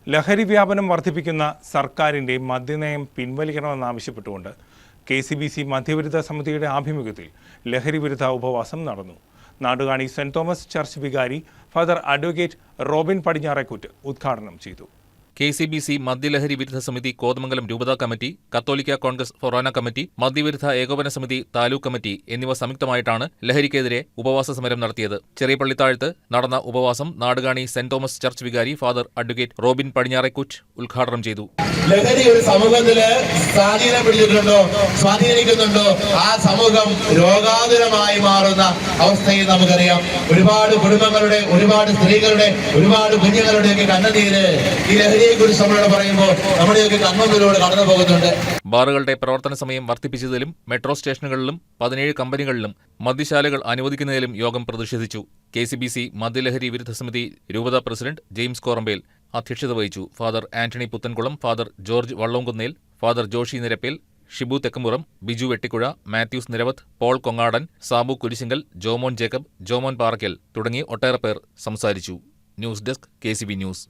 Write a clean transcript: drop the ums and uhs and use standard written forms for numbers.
ലഹരി വ്യാപനം വർദ്ധിപ്പിക്കുന്ന സർക്കാരിന്റെ മദ്യനയം പിൻവലിക്കണമെന്നാവശ്യപ്പെട്ടുകൊണ്ട് KCBC മദ്യവിരുദ്ധ സമിതിയുടെ ആഭിമുഖ്യത്തിൽ ലഹരി വിരുദ്ധ ഉപവാസം നടന്നു. നാടുകാണി സെന്റ് തോമസ് ചർച്ച് വികാരി ഫാദർ അഡ്വക്കേറ്റ് റോബിൻ പടിഞ്ഞാറേക്കുറ്റ് ഉദ്ഘാടനം ചെയ്തു. KCBC മദ്യലഹരി വിരുദ്ധ സമിതി കോതമംഗലം രൂപതാ കമ്മിറ്റി, കത്തോലിക്ക കോൺഗ്രസ് ഫൊറാന കമ്മിറ്റി, മദ്യവിരുദ്ധ ഏകോപന സമിതി താലൂക്ക് കമ്മിറ്റി എന്നിവ സംയുക്തമായിട്ടാണ് ലഹരിക്കെതിരെ ഉപവാസ സമരം നടത്തിയത്. ചെറിയ പള്ളിത്താഴത്ത് നടന്ന ഉപവാസം നാടുകാണി സെന്റ് തോമസ് ചർച്ച് വികാരി ഫാദർ അഡ്വക്കേറ്റ് റോബിൻ പടിഞ്ഞാറേക്കുറ്റ് ഉദ്ഘാടനം ചെയ്തു. ലഹരി ഒരു സമൂഹത്തില് സ്വാധീനിക്കുന്നുണ്ടോ ആ സമൂഹം രോഗാതുരമായി മാറുന്ന അവസ്ഥയിൽ നമുക്കറിയാം. ഒരുപാട് കുടുംബങ്ങളുടെ, ഒരുപാട് സ്ത്രീകളുടെ, ഒരുപാട് കുഞ്ഞുങ്ങളുടെയൊക്കെ കണ്ണുനീര് ഈ ലഹരിയെക്കുറിച്ച് നമ്മളോട് പറയുമ്പോൾ നമ്മുടെയൊക്കെ കൺമുമ്പിലൂടെ കടന്നു പോകുന്നുണ്ട്. ബാറുകളുടെ പ്രവർത്തന സമയം വർദ്ധിപ്പിച്ചതിലും മെട്രോ സ്റ്റേഷനുകളിലും 17 കമ്പനികളിലും മദ്യശാലകൾ അനുവദിക്കുന്നതിലും യോഗം പ്രതിഷേധിച്ചു. KCBC മദ്യലഹരി വിരുദ്ധ സമിതി രൂപതാ പ്രസിഡന്റ് ജെയിംസ് കോറമ്പേൽ അധ്യക്ഷത വഹിച്ചു. Father Antony Puthenkulam, father George Vallonkunnel, father Joshy Nirappel, Shibu Thekkumuram, Biju Vettikuzha, Mathews Niravath, Paul Kongadan, Sabu Kurisinkal, Jomon Jacob, Jomon Parackal തുടങ്ങി ഒട്ടേറെ പേർ സംസാരിച്ചു. News desk KCB news.